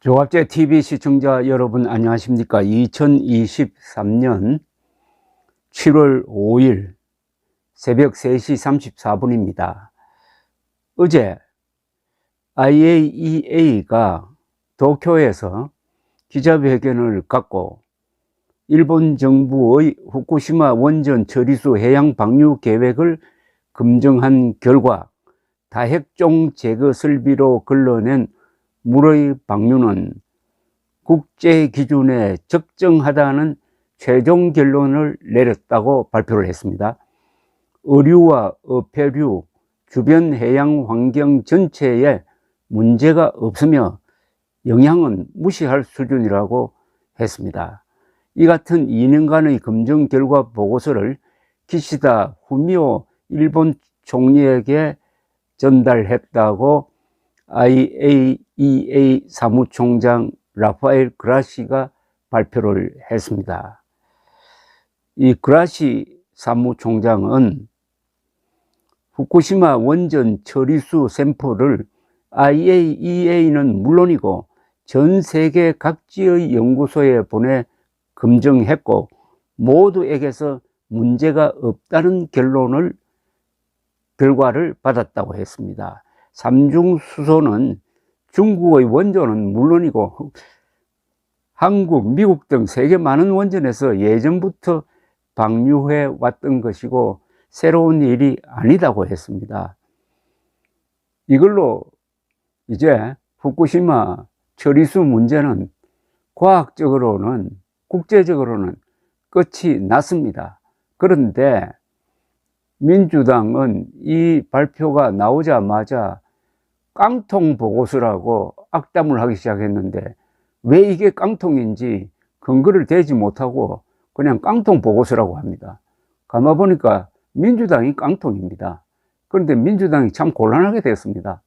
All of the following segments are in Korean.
조갑제 TV 시청자 여러분 안녕하십니까? 2023년 7월 5일 새벽 3시 34분입니다. 어제 IAEA가 도쿄에서 기자회견을 갖고 일본 정부의 후쿠시마 원전 처리수 해양 방류 계획을 검증한 결과 다핵종 제거 설비로 걸러낸 물의 방류는 국제 기준에 적정하다는 최종 결론을 내렸다고 발표를 했습니다. 어류와 어패류, 주변 해양 환경 전체에 문제가 없으며 영향은 무시할 수준이라고 했습니다. 이 같은 2년간의 검증 결과 보고서를 기시다 후미오 일본 총리에게 전달했다고 IAEA 사무총장 라파엘 그라시가 발표를 했습니다. 이 그라시 사무총장은 후쿠시마 원전 처리수 샘플을 IAEA는 물론이고 전 세계 각지의 연구소에 보내 검증했고 모두에게서 문제가 없다는 결과를 받았다고 했습니다. 삼중수소는 중국의 원전은 물론이고 한국, 미국 등 세계 많은 원전에서 예전부터 방류해 왔던 것이고 새로운 일이 아니다고 했습니다. 이걸로 이제 후쿠시마 처리수 문제는 과학적으로는 국제적으로는 끝이 났습니다. 그런데 민주당은 이 발표가 나오자마자 깡통 보고서라고 악담을 하기 시작했는데 왜 이게 깡통인지 근거를 대지 못하고 그냥 깡통 보고서라고 합니다. 가만 보니까 민주당이 깡통입니다. 그런데 민주당이 참 곤란하게 됐습니다.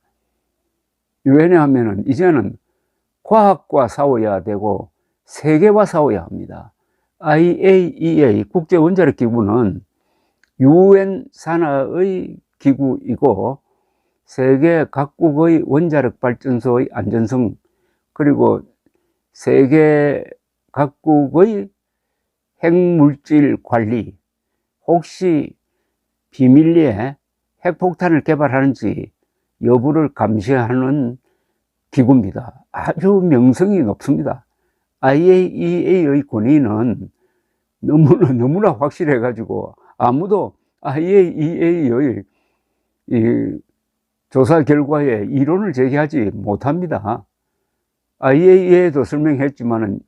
왜냐하면 이제는 과학과 싸워야 되고 세계와 싸워야 합니다. IAEA 국제원자력기구는 UN 산하의 기구이고 세계 각국의 원자력 발전소의 안전성 그리고 세계 각국의 핵물질 관리 혹시 비밀리에 핵폭탄을 개발하는지 여부를 감시하는 기구입니다. 아주 명성이 높습니다. IAEA의 권위는 너무나 확실해 가지고 아무도 IAEA의 조사 결과에 이론을 제기하지 못합니다. IAEA도 설명했지만은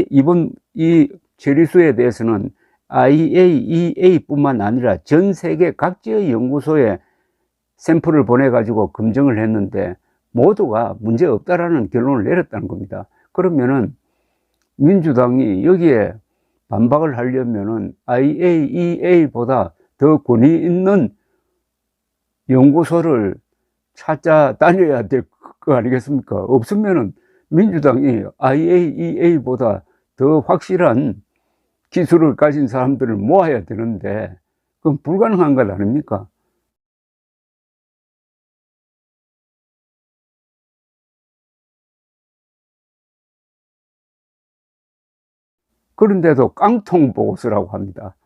이번 이 처리수에 대해서는 IAEA뿐만 아니라 전 세계 각지의 연구소에 샘플을 보내 가지고 검증을 했는데 모두가 문제 없다라는 결론을 내렸다는 겁니다. 그러면은 민주당이 여기에 반박을 하려면은 IAEA보다 더 권위 있는 연구소를 찾아다녀야 될 거 아니겠습니까? 없으면은 민주당이 IAEA보다 더 확실한 기술을 가진 사람들을 모아야 되는데 그건 불가능한 것 아닙니까? 그런데도 깡통 보고서라고 합니다.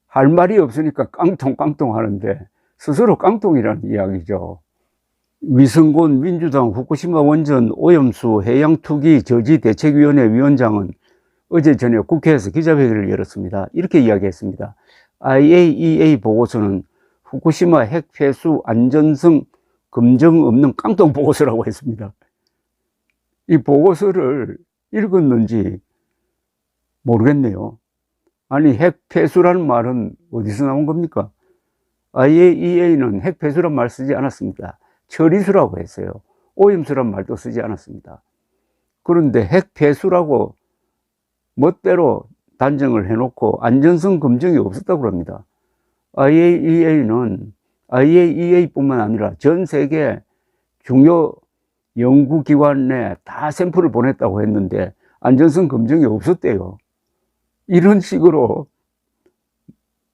할 말이 없으니까 깡통 하는데 스스로 깡통이라는 이야기죠. 위성곤 민주당 후쿠시마 원전 오염수 해양투기 저지대책위원회 위원장은 어제 저녁 국회에서 기자회견을 열었습니다. 이렇게 이야기했습니다. IAEA 보고서는 후쿠시마 핵폐수 안전성 검증 없는 깡통 보고서라고 했습니다. 이 보고서를 읽었는지 모르겠네요. 아니 핵폐수라는 말은 어디서 나온 겁니까? IAEA는 핵폐수란 말 쓰지 않았습니다. 처리수라고 했어요. 오염수란 말도 쓰지 않았습니다. 그런데 핵폐수라고 멋대로 단정을 해놓고 안전성 검증이 없었다고 합니다. IAEA는 IAEA뿐만 아니라 전 세계 중요 연구기관에 다 샘플을 보냈다고 했는데 안전성 검증이 없었대요. 이런 식으로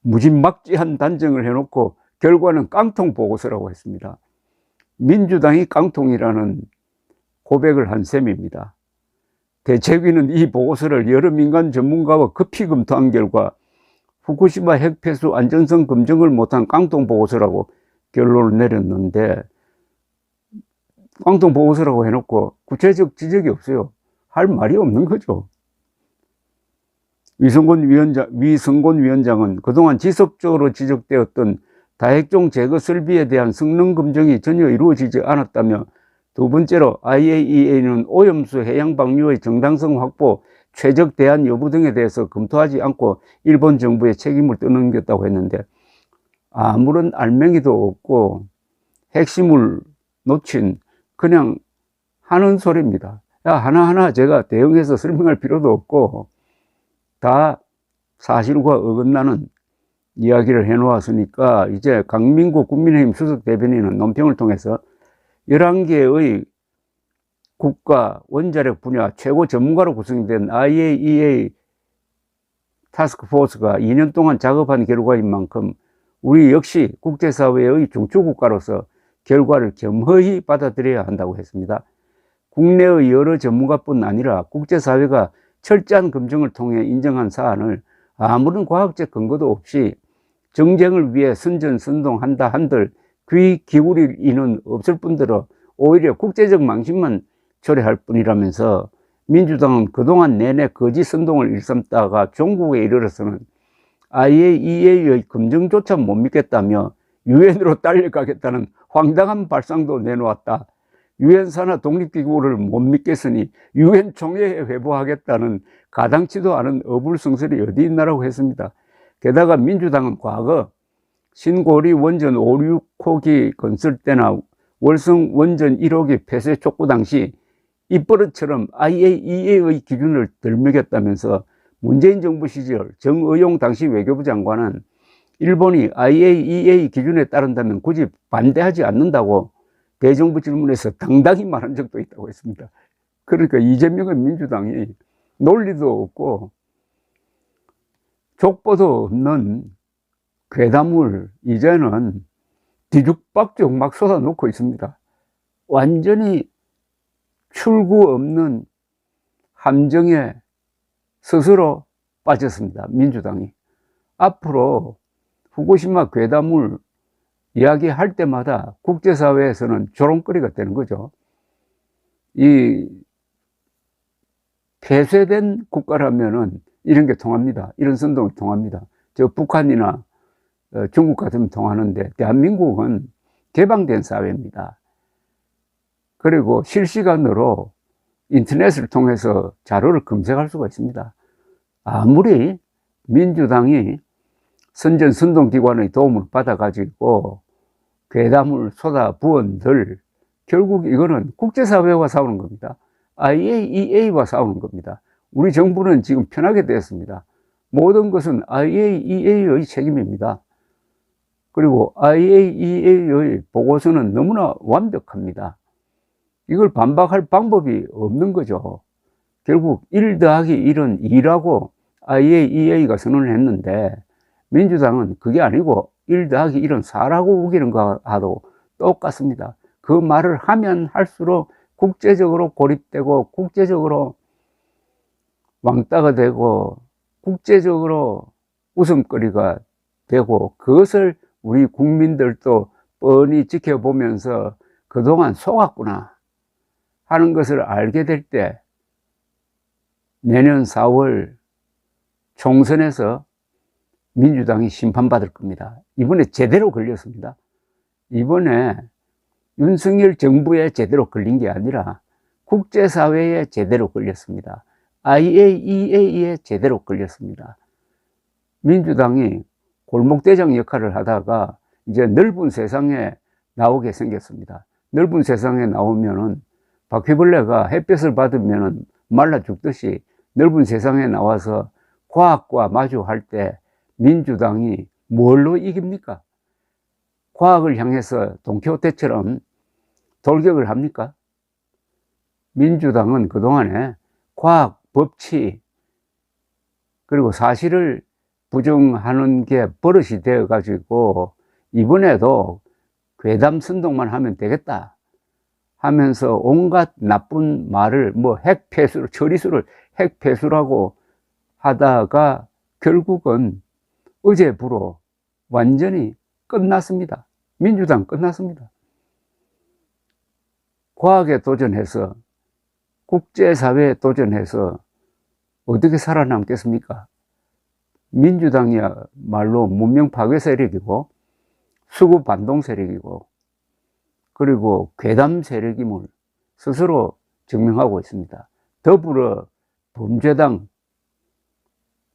무지막지한 단정을 해놓고 결과는 깡통 보고서라고 했습니다. 민주당이 깡통이라는 고백을 한 셈입니다. 대책위는 이 보고서를 여러 민간 전문가와 급히 검토한 결과 후쿠시마 핵폐수 안전성 검증을 못한 깡통 보고서라고 결론을 내렸는데, 깡통 보고서라고 해놓고 구체적 지적이 없어요. 할 말이 없는 거죠. 위성곤 위원장은 그동안 지속적으로 지적되었던 다핵종 제거 설비에 대한 성능 검증이 전혀 이루어지지 않았다며, 두 번째로 IAEA는 오염수 해양 방류의 정당성 확보, 최적 대안 여부 등에 대해서 검토하지 않고 일본 정부의 책임을 떠넘겼다고 했는데, 아무런 알맹이도 없고 핵심을 놓친 그냥 하는 소리입니다. 야, 하나하나 제가 대응해서 설명할 필요도 없고 다 사실과 어긋나는 이야기를 해놓았으니까, 이제 강민구 국민의힘 수석 대변인은 논평을 통해서 11개의 국가 원자력 분야 최고 전문가로 구성된 IAEA 타스크포스가 2년 동안 작업한 결과인 만큼 우리 역시 국제사회의 중추국가로서 결과를 겸허히 받아들여야 한다고 했습니다. 국내의 여러 전문가뿐 아니라 국제사회가 철저한 검증을 통해 인정한 사안을 아무런 과학적 근거도 없이 정쟁을 위해 선전선동한다 한들 귀 기울일 이는 없을 뿐더러 오히려 국제적 망신만 초래할 뿐이라면서, 민주당은 그동안 내내 거짓 선동을 일삼다가 종국에 이르러서는 IAEA의 검증조차 못 믿겠다며 유엔으로 딸려가겠다는 황당한 발상도 내놓았다. 유엔 산하 독립기구를 못 믿겠으니 유엔 총회에 회부하겠다는 가당치도 않은 어불성설이 어디 있나라고 했습니다. 게다가 민주당은 과거 신고리 원전 5, 6호기 건설 때나 월성 원전 1호기 폐쇄 촉구 당시 입버릇처럼 IAEA의 기준을 들먹였다면서, 문재인 정부 시절 정의용 당시 외교부 장관은 일본이 IAEA 기준에 따른다면 굳이 반대하지 않는다고 대정부 질문에서 당당히 말한 적도 있다고 했습니다. 그러니까 이재명의 민주당이 논리도 없고 족보도 없는 괴담을 이제는 뒤죽박죽 막 쏟아놓고 있습니다. 완전히 출구 없는 함정에 스스로 빠졌습니다, 민주당이. 앞으로 후쿠시마 괴담을 이야기할 때마다 국제사회에서는 조롱거리가 되는 거죠. 이 폐쇄된 국가라면은 이런 게 통합니다. 이런 선동이 통합니다. 저 북한이나 중국 같으면 통하는데, 대한민국은 개방된 사회입니다. 그리고 실시간으로 인터넷을 통해서 자료를 검색할 수가 있습니다. 아무리 민주당이 선전선동기관의 도움을 받아가지고 괴담을 쏟아부은들 결국 이거는 국제사회와 싸우는 겁니다. IAEA와 싸우는 겁니다. 우리 정부는 지금 편하게 됐습니다. 모든 것은 IAEA의 책임입니다. 그리고 IAEA의 보고서는 너무나 완벽합니다. 이걸 반박할 방법이 없는 거죠. 결국 1 더하기 1은 2라고 IAEA가 선언을 했는데, 민주당은 그게 아니고 1 더하기 1은 4라고 우기는 거하고 똑같습니다. 그 말을 하면 할수록 국제적으로 고립되고 국제적으로 왕따가 되고 국제적으로 웃음거리가 되고, 그것을 우리 국민들도 뻔히 지켜보면서 그동안 속았구나 하는 것을 알게 될 때 내년 4월 총선에서 민주당이 심판받을 겁니다. 이번에 제대로 걸렸습니다. 이번에 윤석열 정부에 제대로 걸린 게 아니라 국제사회에 제대로 걸렸습니다. IAEA에 제대로 걸렸습니다. 민주당이 골목대장 역할을 하다가 이제 넓은 세상에 나오게 생겼습니다. 넓은 세상에 나오면은 바퀴벌레가 햇볕을 받으면은 말라 죽듯이 넓은 세상에 나와서 과학과 마주할 때 민주당이 뭘로 이깁니까? 과학을 향해서 돈키호테처럼 돌격을 합니까? 민주당은 그동안에 과학, 법치, 그리고 사실을 부정하는 게 버릇이 되어 가지고 이번에도 괴담 선동만 하면 되겠다 하면서 온갖 나쁜 말을 뭐 핵폐수, 처리수를 핵폐수라고 하다가 결국은 어제부로 완전히 끝났습니다. 민주당 끝났습니다. 과학에 도전해서, 국제사회에 도전해서 어떻게 살아남겠습니까? 민주당이야말로 문명 파괴 세력이고 수구 반동 세력이고 그리고 괴담 세력임을 스스로 증명하고 있습니다. 더불어 범죄당,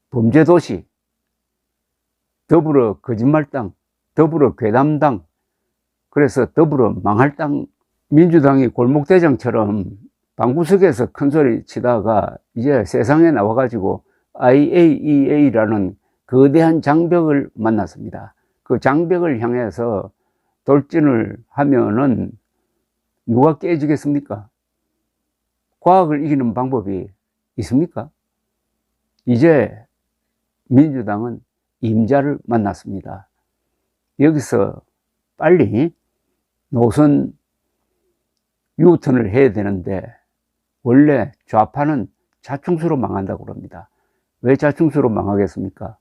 범죄도시, 더불어 거짓말당, 더불어 괴담당, 그래서 더불어 망할당. 민주당이 골목대장처럼 방구석에서 큰소리 치다가 이제 세상에 나와가지고 IAEA라는 거대한 장벽을 만났습니다. 그 장벽을 향해서 돌진을 하면은 누가 깨지겠습니까? 과학을 이기는 방법이 있습니까? 이제 민주당은 임자를 만났습니다. 여기서 빨리 노선 유턴을 해야 되는데 원래 좌파는 자충수로 망한다고 그럽니다. 왜 자충수로 망하겠습니까?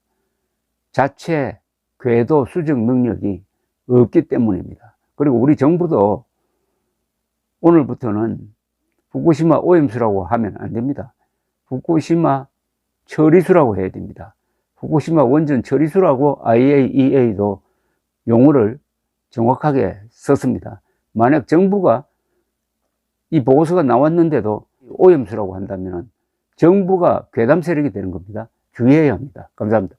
자체 궤도 수정 능력이 없기 때문입니다. 그리고 우리 정부도 오늘부터는 후쿠시마 오염수라고 하면 안 됩니다. 후쿠시마 처리수라고 해야 됩니다. 후쿠시마 원전 처리수라고 IAEA도 용어를 정확하게 썼습니다. 만약 정부가 이 보고서가 나왔는데도 오염수라고 한다면 정부가 괴담 세력이 되는 겁니다. 주의해야 합니다. 감사합니다.